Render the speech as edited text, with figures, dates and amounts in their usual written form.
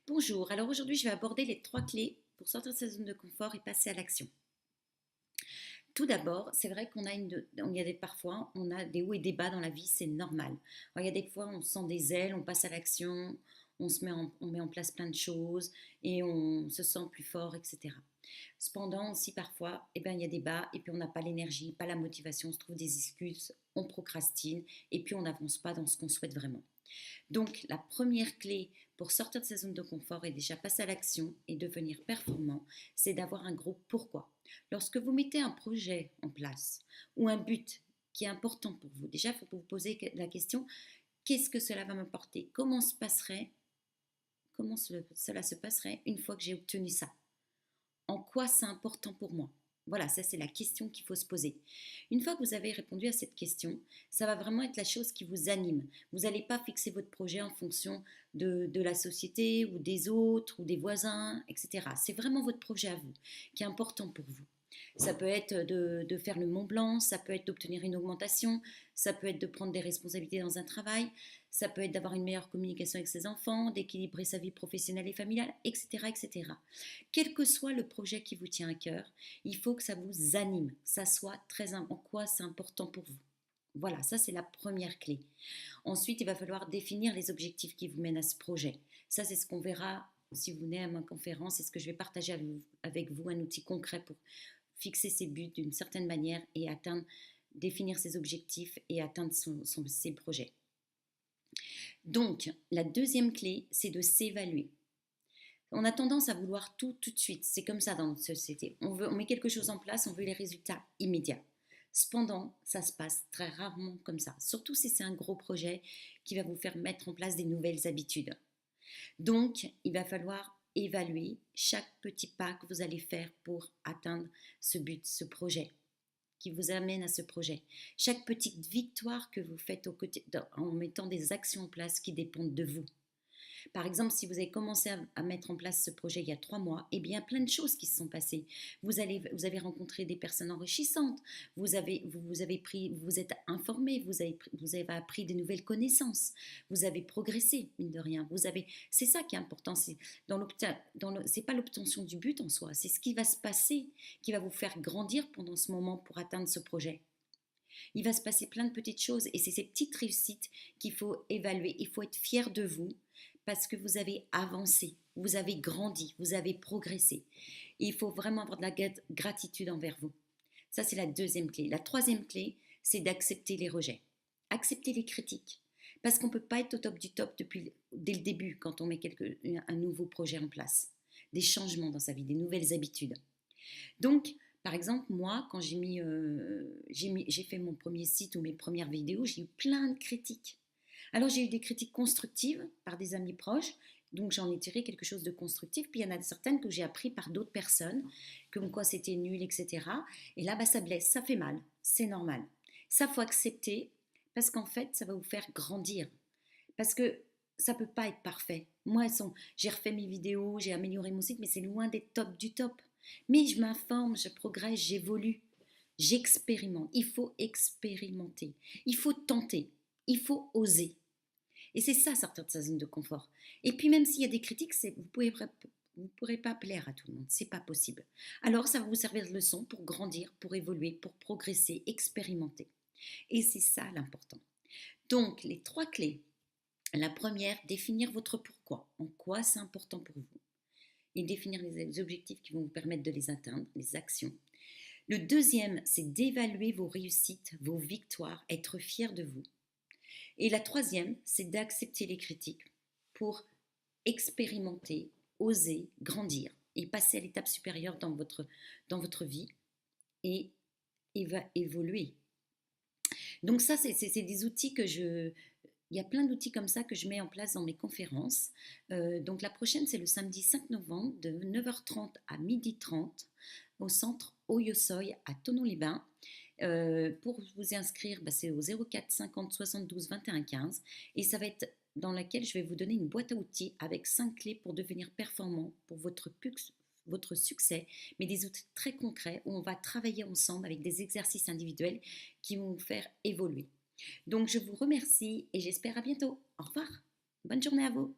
Bonjour, alors aujourd'hui je vais aborder les trois clés pour sortir de sa zone de confort et passer à l'action. Tout d'abord, c'est vrai il y a parfois on a des hauts et des bas dans la vie, c'est normal. Alors, il y a des fois on sent des ailes, on passe à l'action, on met en place plein de choses et on se sent plus fort, etc. Cependant aussi parfois, il y a des bas et puis on n'a pas l'énergie, pas la motivation, on se trouve des excuses, on procrastine et puis on n'avance pas dans ce qu'on souhaite vraiment. Donc, la première clé pour sortir de sa zone de confort et déjà passer à l'action et devenir performant, c'est d'avoir un gros pourquoi. Lorsque vous mettez un projet en place ou un but qui est important pour vous, déjà, il faut vous poser la question, qu'est-ce que cela va m'apporter? Cela se passerait une fois que j'ai obtenu ça? En quoi c'est important pour moi? Voilà, ça c'est la question qu'il faut se poser. Une fois que vous avez répondu à cette question, ça va vraiment être la chose qui vous anime. Vous n'allez pas fixer votre projet en fonction de la société ou des autres ou des voisins, etc. C'est vraiment votre projet à vous qui est important pour vous. Ça peut être de faire le Mont Blanc, ça peut être d'obtenir une augmentation, ça peut être de prendre des responsabilités dans un travail, ça peut être d'avoir une meilleure communication avec ses enfants, d'équilibrer sa vie professionnelle et familiale, etc., etc. Quel que soit le projet qui vous tient à cœur, il faut que ça vous anime, ça soit en quoi c'est important pour vous. Voilà, ça c'est la première clé. Ensuite, il va falloir définir les objectifs qui vous mènent à ce projet. Ça, c'est ce qu'on verra si vous venez à ma conférence. C'est ce que je vais partager avec vous, un outil concret pour fixer ses buts d'une certaine manière et définir ses objectifs et atteindre ses projets. Donc, la deuxième clé, c'est de s'évaluer. On a tendance à vouloir tout de suite. C'est comme ça dans notre société. On met quelque chose en place, on veut les résultats immédiats. Cependant, ça se passe très rarement comme ça, surtout si c'est un gros projet qui va vous faire mettre en place des nouvelles habitudes. Donc, il va falloir évaluer chaque petit pas que vous allez faire pour atteindre ce but, ce projet qui vous amène à ce projet. Chaque petite victoire que vous faites en mettant des actions en place qui dépendent de vous. Par exemple, si vous avez commencé à mettre en place ce projet il y a 3 mois, eh bien, plein de choses qui se sont passées. Vous avez rencontré des personnes enrichissantes, vous vous êtes informé, vous avez appris des nouvelles connaissances, vous avez progressé, mine de rien. C'est ça qui est important. C'est pas l'obtention du but en soi, c'est ce qui va se passer qui va vous faire grandir pendant ce moment pour atteindre ce projet. Il va se passer plein de petites choses et c'est ces petites réussites qu'il faut évaluer. Il faut être fier de vous parce que vous avez avancé, vous avez grandi, vous avez progressé. Et il faut vraiment avoir de la gratitude envers vous. Ça, c'est la deuxième clé. La troisième clé, c'est d'accepter les rejets. Accepter les critiques. Parce qu'on ne peut pas être au top du top dès le début quand on met un nouveau projet en place. Des changements dans sa vie, des nouvelles habitudes. Donc, par exemple, moi, quand j'ai fait mon premier site ou mes premières vidéos, j'ai eu plein de critiques. Alors, j'ai eu des critiques constructives par des amis proches, donc j'en ai tiré quelque chose de constructif. Puis il y en a certaines que j'ai appris par d'autres personnes, comme quoi c'était nul, etc. Et là, ça blesse, ça fait mal, c'est normal. Ça, faut accepter, parce qu'en fait, ça va vous faire grandir. Parce que ça peut pas être parfait. Moi, j'ai refait mes vidéos, j'ai amélioré mon site, mais c'est loin d'être top du top. Mais je m'informe, je progresse, j'évolue, j'expérimente. Il faut expérimenter, il faut tenter, il faut oser. Et c'est ça, sortir de sa zone de confort. Et puis même s'il y a des critiques, vous ne pourrez pas plaire à tout le monde, c'est pas possible. Alors ça va vous servir de leçon pour grandir, pour évoluer, pour progresser, expérimenter. Et c'est ça l'important. Donc les trois clés. La première, définir votre pourquoi, en quoi c'est important pour vous, et définir les objectifs qui vont vous permettre de les atteindre, les actions. Le deuxième, c'est d'évaluer vos réussites, vos victoires, être fier de vous. Et la troisième, c'est d'accepter les critiques pour expérimenter, oser, grandir et passer à l'étape supérieure dans votre vie et évoluer. Donc ça, c'est des outils il y a plein d'outils comme ça que je mets en place dans mes conférences. Donc la prochaine, c'est le samedi 5 novembre de 9h30 à 12h30 au centre Oyosoy à Thonon-les-Bains. Pour vous y inscrire, c'est au 04 50 72 21 15 et ça va être dans laquelle je vais vous donner une boîte à outils avec 5 clés pour devenir performant pour votre succès, mais des outils très concrets où on va travailler ensemble avec des exercices individuels qui vont vous faire évoluer. Donc je vous remercie et j'espère à bientôt. Au revoir. Bonne journée à vous.